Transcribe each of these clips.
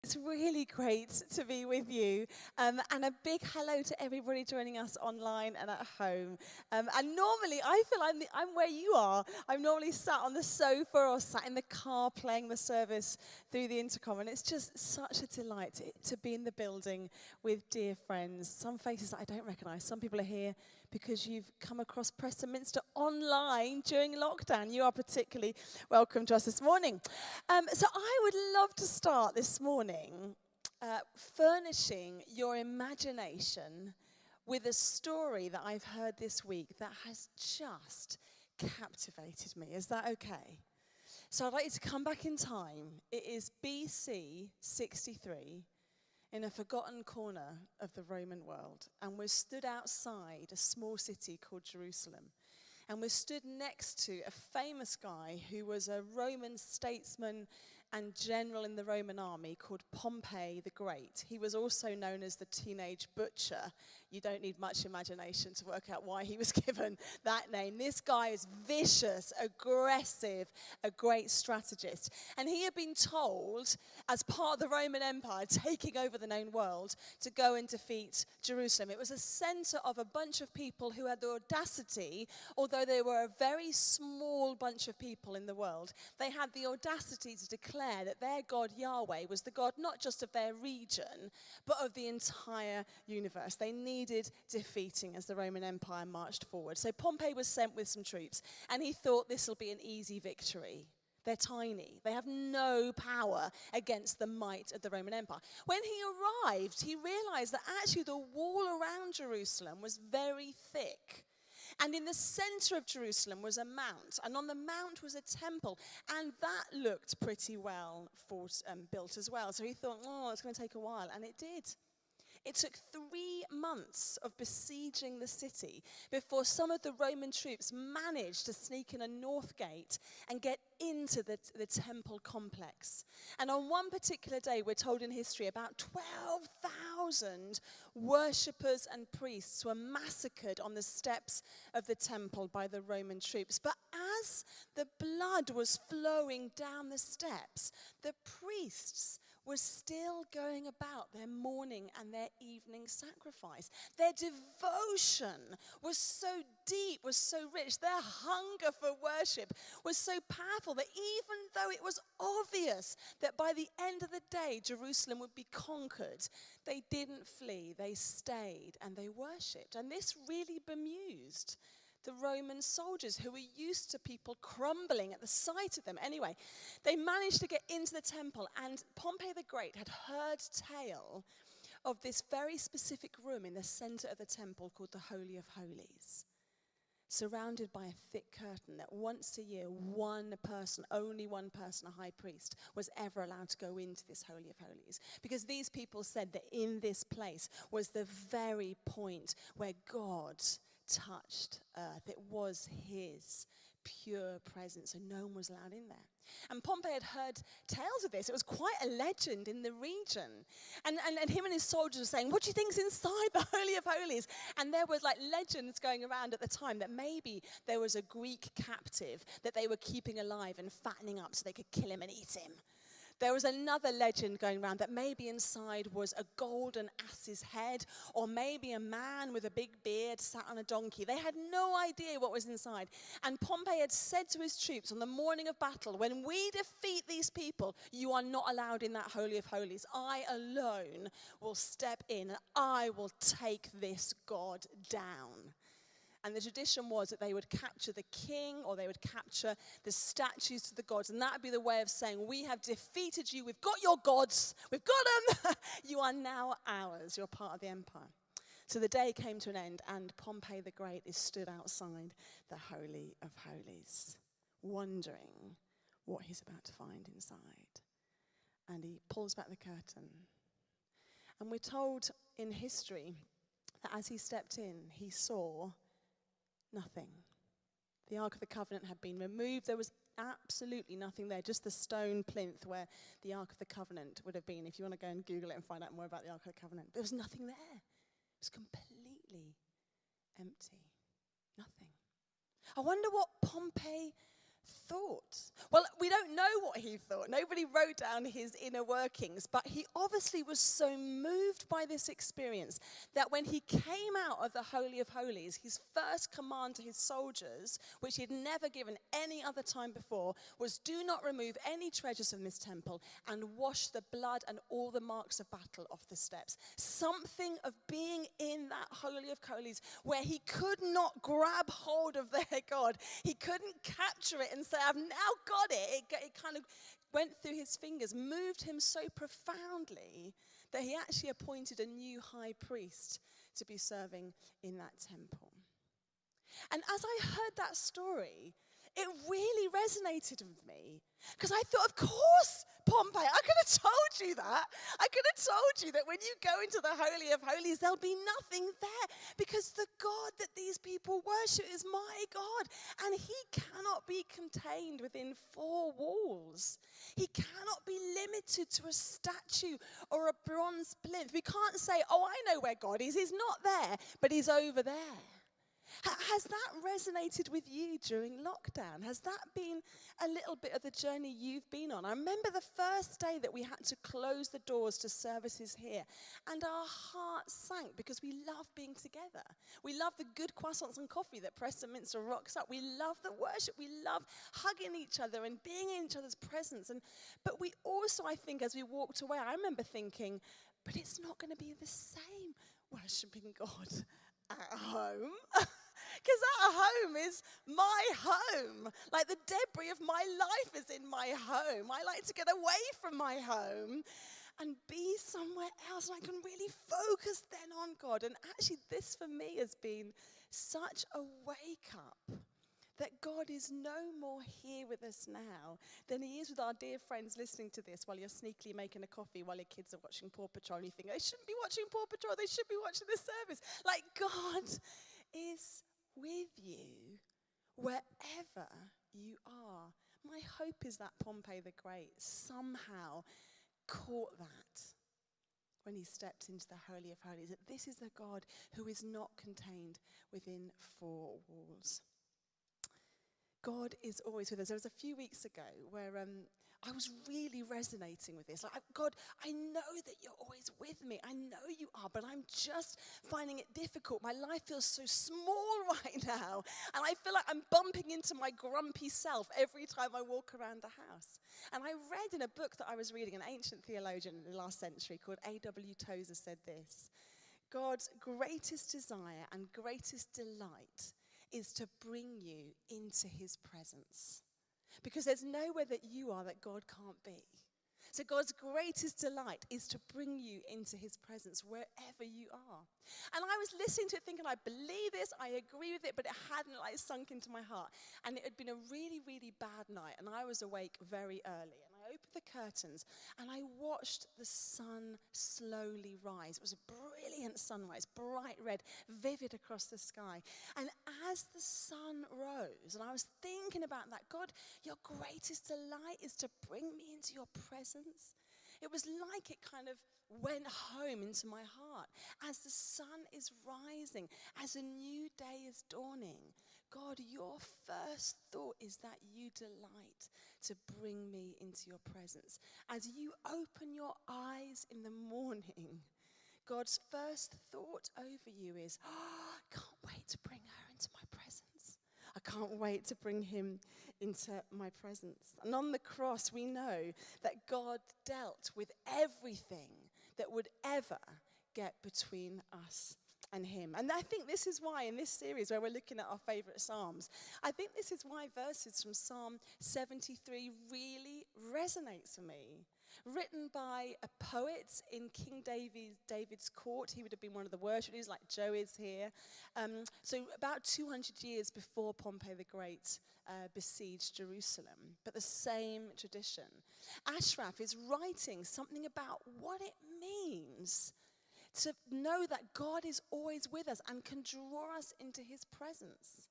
It's really great to be with you. And a big hello to everybody joining us online and at home. And normally, I feel I'm where you are. I'm normally sat on the sofa or sat in the car playing the service through the intercom. And it's just such a delight to be in the building with dear friends. Some faces that I don't recognise. Some people are here because you've come across Preston Minster online during lockdown. You are particularly welcome to us this morning. So I would love to start this morning furnishing your imagination with a story that I've heard this week that has just captivated me. Is that okay? So I'd like you to come back in time. It is BC 63. In a forgotten corner of the Roman world. And we're stood outside a small city called Jerusalem. And we're stood next to a famous guy who was a Roman statesman and general in the Roman army called Pompey the Great. He was also known as the teenage butcher. You don't need much imagination to work out why he was given that name. This guy is vicious, aggressive, a great strategist. And he had been told, as part of the Roman Empire taking over the known world, to go and defeat Jerusalem. It was a center of a bunch of people who had the audacity, although they were a very small bunch of people in the world, they had the audacity to declare that their God Yahweh was the God not just of their region, but of the entire universe. They needed defeating as the Roman Empire marched forward. So Pompey was sent with some troops, and he thought this will be an easy victory. They're tiny. They have no power against the might of the Roman Empire. When he arrived, he realized that actually the wall around Jerusalem was very thick. And in the center of Jerusalem was a mount. And on the mount was a temple. And that looked pretty well built as well. So he thought, oh, it's going to take a while. And it did. It took 3 months of besieging the city before some of the Roman troops managed to sneak in a north gate and get into the temple complex. And on one particular day, we're told in history, about 12,000 worshippers and priests were massacred on the steps of the temple by the Roman troops. But as the blood was flowing down the steps, the priests were still going about their morning and their evening sacrifice. Their devotion was so deep, was so rich. Their hunger for worship was so powerful that even though it was obvious that by the end of the day Jerusalem would be conquered, they didn't flee. They stayed and they worshipped. And this really bemused the Roman soldiers who were used to people crumbling at the sight of them. Anyway, they managed to get into the temple, and Pompey the Great had heard tale of this very specific room in the center of the temple called the Holy of Holies, surrounded by a thick curtain that once a year only one person, a high priest, was ever allowed to go into this Holy of Holies. Because these people said that in this place was the very point where God touched earth. It was his pure presence, and no one was allowed in there. And Pompey had heard tales of this. It was quite a legend in the region. And him and his soldiers were saying, what do you think's inside the Holy of Holies? And there was like legends going around at the time that maybe there was a Greek captive that they were keeping alive and fattening up so they could kill him and eat him. There was another legend going around that maybe inside was a golden ass's head, or maybe a man with a big beard sat on a donkey. They had no idea what was inside. And Pompey had said to his troops on the morning of battle, when we defeat these people, you are not allowed in that Holy of Holies. I alone will step in, and I will take this God down. And the tradition was that they would capture the king, or they would capture the statues to the gods. And that would be the way of saying, we have defeated you. We've got your gods. We've got them. You are now ours. You're part of the empire. So the day came to an end, and Pompey the Great is stood outside the Holy of Holies, wondering what he's about to find inside. And he pulls back the curtain. And we're told in history that as he stepped in, he saw nothing. The Ark of the Covenant had been removed. There was absolutely nothing there, just the stone plinth where the Ark of the Covenant would have been, if you want to go and Google it and find out more about the Ark of the Covenant. There was nothing there. It was completely empty. Nothing. I wonder what Pompey thought? Well, we don't know what he thought. Nobody wrote down his inner workings, but he obviously was so moved by this experience that when he came out of the Holy of Holies, his first command to his soldiers, which he had never given any other time before, was do not remove any treasures from this temple and wash the blood and all the marks of battle off the steps. Something of being in that Holy of Holies where he could not grab hold of their God. He couldn't capture it and say, I've now got it. It kind of went through his fingers, moved him so profoundly that he actually appointed a new high priest to be serving in that temple. And as I heard that story, it really resonated with me because I thought, of course, Pompey, I could have told you that. I could have told you that when you go into the Holy of Holies, there'll be nothing there because the God that these people worship is my God, and he cannot be contained within four walls. He cannot be limited to a statue or a bronze plinth. We can't say, oh, I know where God is. He's not there, but he's over there. Has that resonated with you during lockdown? Has that been a little bit of the journey you've been on? I remember the first day that we had to close the doors to services here, and our hearts sank because we love being together. We love the good croissants and coffee that Preston Minster rocks up. We love the worship. We love hugging each other and being in each other's presence. But we also, I think, as we walked away, I remember thinking, but it's not going to be the same worshiping God at home. Because at home is my home. Like the debris of my life is in my home. I like to get away from my home and be somewhere else. And I can really focus then on God. And actually this for me has been such a wake up that God is no more here with us now than he is with our dear friends listening to this while you're sneakily making a coffee while your kids are watching Paw Patrol. And you think, they shouldn't be watching Paw Patrol. They should be watching this service. Like God is with you wherever you are. My hope is that Pompey the Great somehow caught that when he stepped into the Holy of Holies, that this is the God who is not contained within four walls. God is always with us. There was a few weeks ago where I was really resonating with this. Like, God, I know that you're always with me. I know you are, but I'm just finding it difficult. My life feels so small right now. And I feel like I'm bumping into my grumpy self every time I walk around the house. And I read in a book that I was reading, an ancient theologian in the last century called A.W. Tozer said this: God's greatest desire and greatest delight is to bring you into his presence. Because there's nowhere that you are that God can't be. So God's greatest delight is to bring you into his presence wherever you are. And I was listening to it thinking, I believe this, I agree with it, but it hadn't sunk into my heart. And it had been a really, really bad night, and I was awake very early. And I opened the curtains, and I watched the sun slowly rise. It was a brilliant sunrise, bright red, vivid across the sky. And as the sun rose, and I was thinking about that, God, your greatest delight is to bring me into your presence. It was like it kind of went home into my heart. As the sun is rising, as a new day is dawning, God, your first thought is that you delight to bring me into your presence. As you open your eyes in the morning, God's first thought over you is, oh, I can't wait to bring her into my presence. I can't wait to bring him into my presence. And on the cross, we know that God dealt with everything that would ever get between us and him. And I think this is why in this series where we're looking at our favorite Psalms, I think this is why verses from Psalm 73 really resonates for me. Written by a poet in King David's court. He would have been one of the worshippers like Joe is here. So about 200 years before Pompey the Great besieged Jerusalem. But the same tradition. Ashraf is writing something about what it means to know that God is always with us and can draw us into his presence.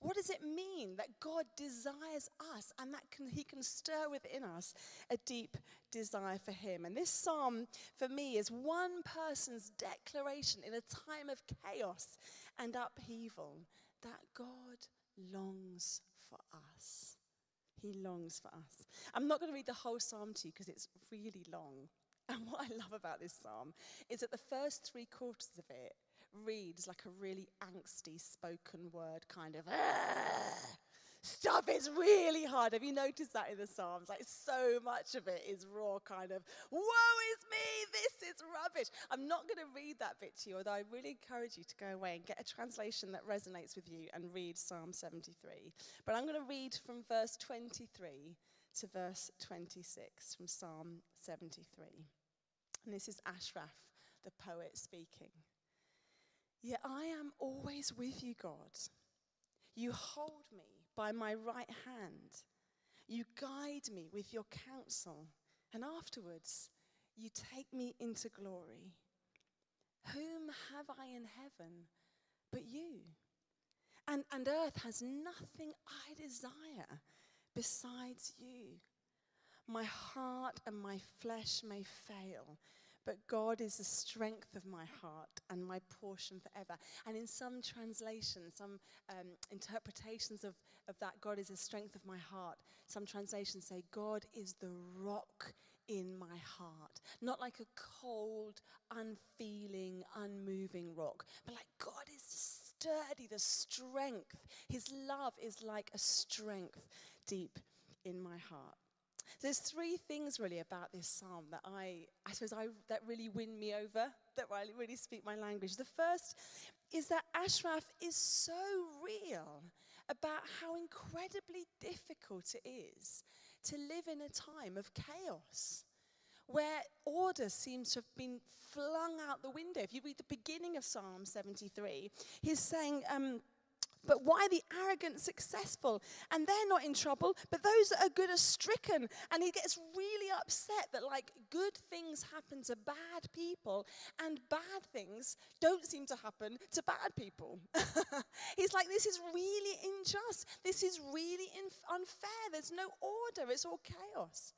What does it mean that God desires us and that he can stir within us a deep desire for him? And this psalm, for me, is one person's declaration in a time of chaos and upheaval that God longs for us. He longs for us. I'm not going to read the whole psalm to you because it's really long. And what I love about this psalm is that the first 3 quarters of it reads like a really angsty spoken word kind of stuff. It's really hard. Have you noticed that in the Psalms? Like, so much of it is raw kind of, woe is me, this is rubbish. I'm not going to read that bit to you, although I really encourage you to go away and get a translation that resonates with you and read Psalm 73. But I'm going to read from verse 23 to verse 26 from Psalm 73. And this is Ashraf, the poet, speaking. Yet I am always with you, God. You hold me by my right hand. You guide me with your counsel, and afterwards you take me into glory. Whom have I in heaven but you? And earth has nothing I desire besides you. My heart and my flesh may fail, but God is the strength of my heart and my portion forever. And in some translations, some interpretations of that, God is the strength of my heart, some translations say, God is the rock in my heart. Not like a cold, unfeeling, unmoving rock, but like God is sturdy, the strength. His love is like a strength deep in my heart. There's 3 things really about this psalm that that really win me over, that really speak my language. The first is that Ashraf is so real about how incredibly difficult it is to live in a time of chaos, where order seems to have been flung out the window. If you read the beginning of Psalm 73, he's saying, but why the arrogant successful? And they're not in trouble, but those that are good are stricken. And he gets really upset that, like, good things happen to bad people and bad things don't seem to happen to bad people. He's like, this is really unjust. This is really unfair. There's no order. It's all chaos.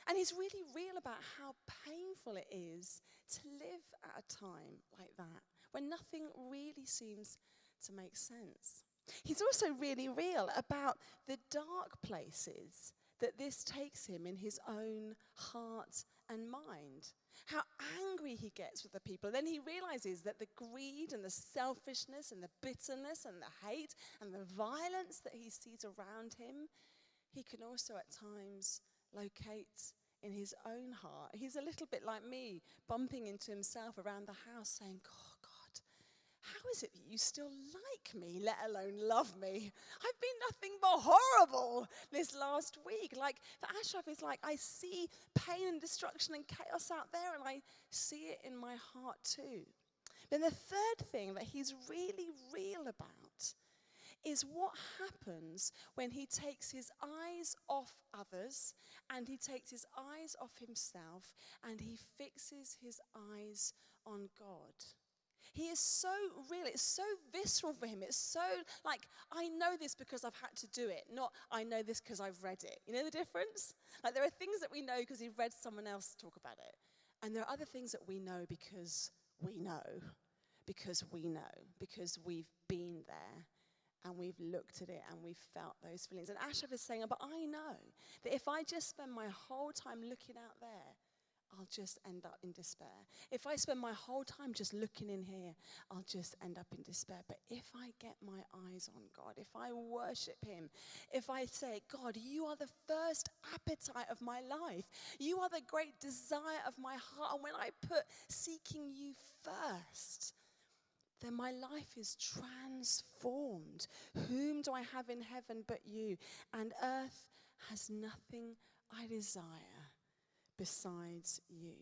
And he's really real about how painful it is to live at a time like that, when nothing really seems to make sense. He's also really real about the dark places that this takes him in his own heart and mind. How angry he gets with the people. Then he realizes that the greed and the selfishness and the bitterness and the hate and the violence that he sees around him, he can also at times locate in his own heart. He's a little bit like me, bumping into himself around the house saying, oh, God, how is it that you still like me, let alone love me? I've been nothing but horrible this last week. Like, for Ashraf, it's like I see pain and destruction and chaos out there, and I see it in my heart too. Then the third thing that he's really real about is what happens when he takes his eyes off others and he takes his eyes off himself and he fixes his eyes on God. He is so real. It's so visceral for him. It's so like, I know this because I've had to do it, not I know this because I've read it. You know the difference? Like, there are things that we know because we've read someone else talk about it. And there are other things that we know because we know. Because we've been there and we've looked at it and we've felt those feelings. And Ashraf is saying, but I know that if I just spend my whole time looking out there, I'll just end up in despair. If I spend my whole time just looking in here, I'll just end up in despair. But if I get my eyes on God, if I worship him, if I say, God, you are the first appetite of my life. You are the great desire of my heart. And when I put seeking you first, then my life is transformed. Whom do I have in heaven but you? And earth has nothing I desire besides you.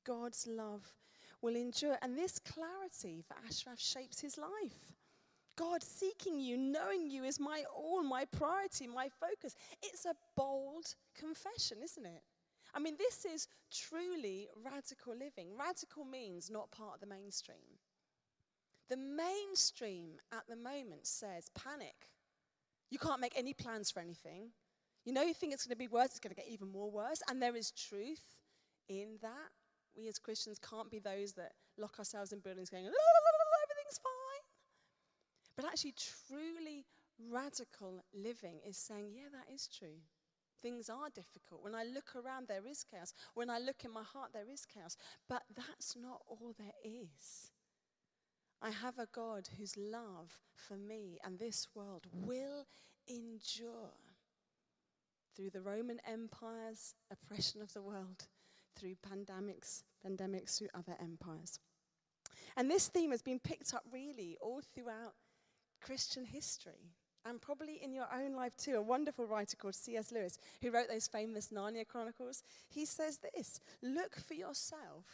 God's love will endure. And this clarity for Ashraf shapes his life. God seeking you, knowing you is my all, my priority, my focus. It's a bold confession, isn't it? I mean, this is truly radical living. Radical means not part of the mainstream. The mainstream at the moment says panic. You can't make any plans for anything. You know, you think it's going to be worse, it's going to get even more worse. And there is truth in that. We as Christians can't be those that lock ourselves in buildings going, everything's fine. But actually, truly radical living is saying, yeah, that is true. things are difficult. When I look around, there is chaos. When I look in my heart, there is chaos. But that's not all there is. I have a God whose love for me and this world will endure through the Roman Empire's oppression of the world, through pandemics through other empires. And this theme has been picked up really all throughout Christian history, and probably in your own life too. A wonderful writer called C.S. Lewis, who wrote those famous Narnia Chronicles, he says this: look for yourself,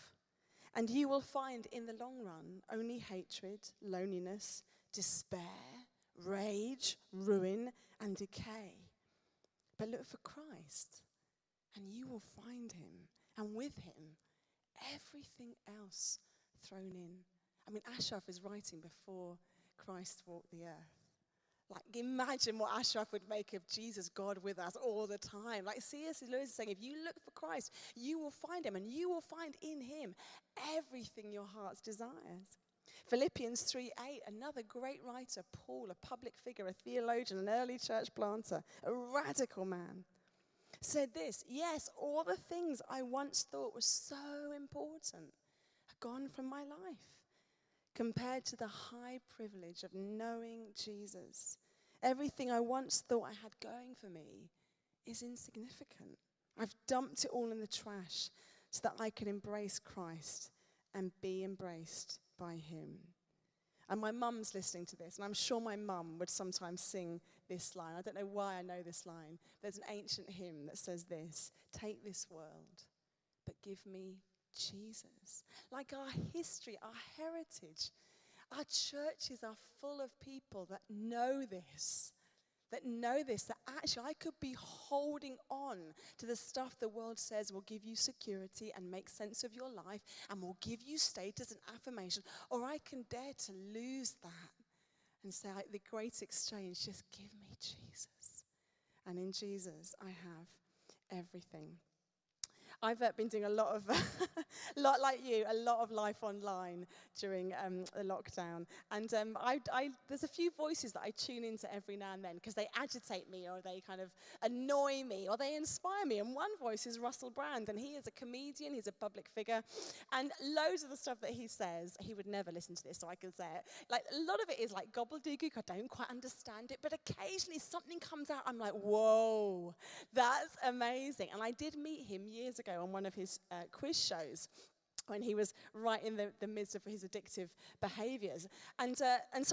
and you will find in the long run only hatred, loneliness, despair, rage, ruin, and decay. But look for Christ, and you will find him, and with him, everything else thrown in. I mean, Ashraf is writing before Christ walked the earth. Like, imagine what Ashraf would make of Jesus, God with us all the time. Like C.S. Lewis is saying, if you look for Christ, you will find him, and you will find in him everything your heart desires. Philippians 3:8, another great writer, Paul, a public figure, a theologian, an early church planter, a radical man, said this: yes, all the things I once thought were so important are gone from my life, compared to the high privilege of knowing Jesus. Everything I once thought I had going for me is insignificant. I've dumped it all in the trash so that I can embrace Christ and be embraced by him. And my mum's listening to this, and I'm sure my mum would sometimes sing this line. I don't know why I know this line. There's an ancient hymn that says this: take this world, but give me Jesus. Like our history, our heritage, our churches are full of people that know this, that actually I could be holding on to the stuff the world says will give you security and make sense of your life and will give you status and affirmation, or I can dare to lose that and say, the great exchange, just give me Jesus. And in Jesus, I have everything. I've been doing a lot of, lot like you, a lot of life online during the lockdown. And there's a few voices that I tune into every now and then because they agitate me, or they kind of annoy me, or they inspire me. And one voice is Russell Brand, and he is a comedian, he's a public figure. And loads of the stuff that he says, he would never listen to this, so I can say it. Like, a lot of it is like gobbledygook, I don't quite understand it, but occasionally something comes out, I'm like, whoa, that's amazing. And I did meet him years ago on one of his quiz shows when he was right in the midst of his addictive behaviors. And so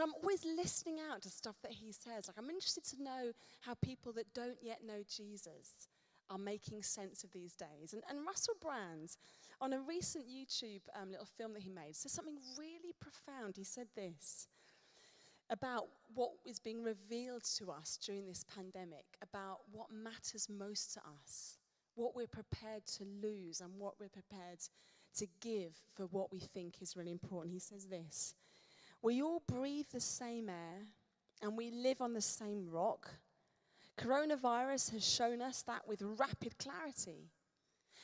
I'm always listening out to stuff that he says. Like, I'm interested to know how people that don't yet know Jesus are making sense of these days. And Russell Brand, on a recent YouTube little film that he made, says something really profound. He said this about what is being revealed to us during this pandemic, about what matters most to us, what we're prepared to lose and what we're prepared to give for what we think is really important. He says this: we all breathe the same air and we live on the same rock. Coronavirus has shown us that with rapid clarity.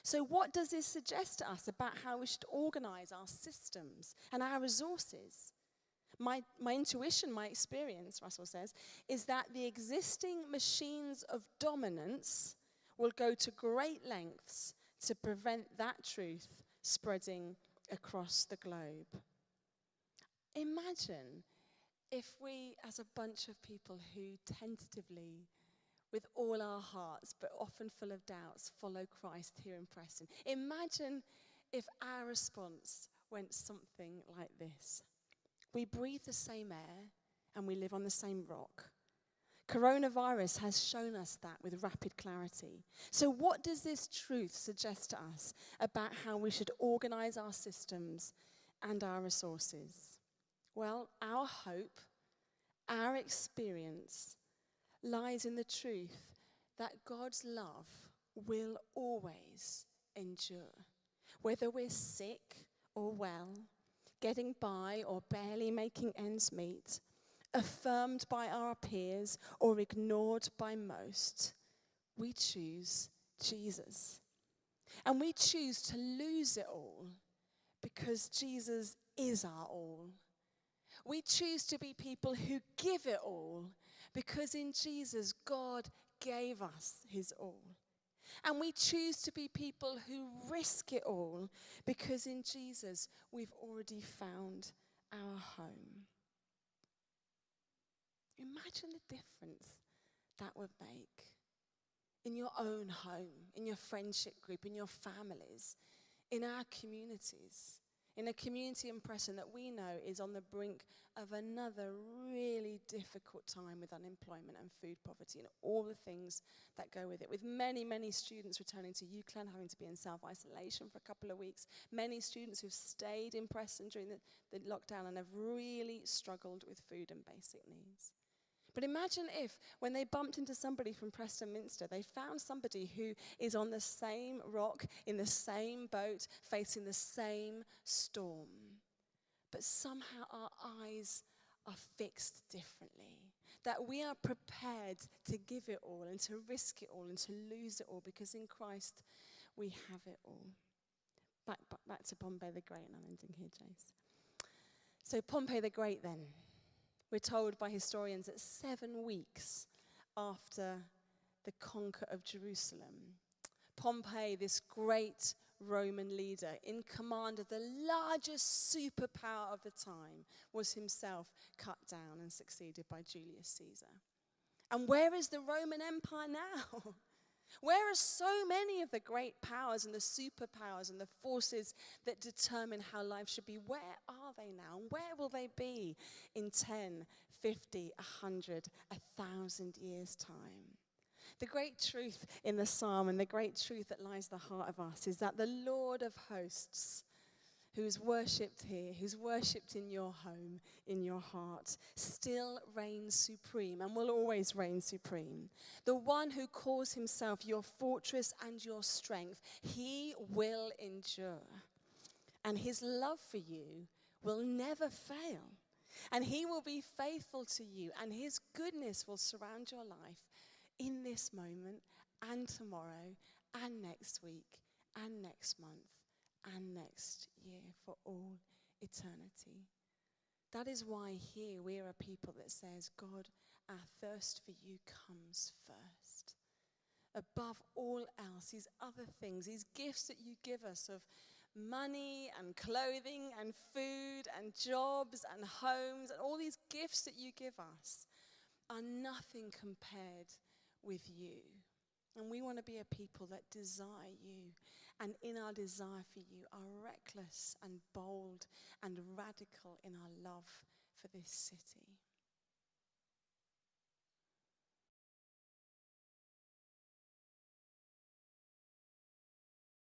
So what does this suggest to us about how we should organize our systems and our resources? My intuition, my experience, Russell says, is that the existing machines of dominance will go to great lengths to prevent that truth spreading across the globe. Imagine if we, as a bunch of people who tentatively, with all our hearts, but often full of doubts, follow Christ here in Preston. Imagine if our response went something like this: we breathe the same air and we live on the same rock. Coronavirus has shown us that with rapid clarity. So what does this truth suggest to us about how we should organize our systems and our resources? Well, our hope, our experience lies in the truth that God's love will always endure. Whether we're sick or well, getting by or barely making ends meet, affirmed by our peers or ignored by most, we choose Jesus. And we choose to lose it all because Jesus is our all. We choose to be people who give it all because in Jesus, God gave us his all. And we choose to be people who risk it all because in Jesus we've already found our home. Imagine the difference that would make in your own home, in your friendship group, in your families, in our communities, in a community in Preston that we know is on the brink of another really difficult time with unemployment and food poverty and all the things that go with it. With many, many students returning to UCLan, having to be in self-isolation for a couple of weeks. Many students who've stayed in Preston during the lockdown and have really struggled with food and basic needs. But imagine if, when they bumped into somebody from Preston Minster, they found somebody who is on the same rock, in the same boat, facing the same storm. But somehow our eyes are fixed differently. That we are prepared to give it all and to risk it all and to lose it all because in Christ we have it all. Back to Pompey the Great, and I'm ending here, Jace. So Pompey the Great then. We're told by historians that 7 weeks after the conquer of Jerusalem, Pompey, this great Roman leader in command of the largest superpower of the time, was himself cut down and succeeded by Julius Caesar. And where is the Roman Empire now? Where are so many of the great powers and the superpowers and the forces that determine how life should be? Where are they now? Where will they be in 10, 50, 100, 1,000 years' time? The great truth in the psalm and the great truth that lies at the heart of us is that the Lord of hosts, who's worshipped here, who's worshipped in your home, in your heart, still reigns supreme and will always reign supreme. The one who calls himself your fortress and your strength, he will endure. And his love for you will never fail. And he will be faithful to you, and his goodness will surround your life in this moment and tomorrow and next week and next month and next year for all eternity. That is why here we are a people that says, God, our thirst for you comes first. Above all else, these other things, these gifts that you give us of money and clothing and food and jobs and homes and all these gifts that you give us are nothing compared with you. And we want to be a people that desire you, and in our desire for you are reckless and bold and radical in our love for this city.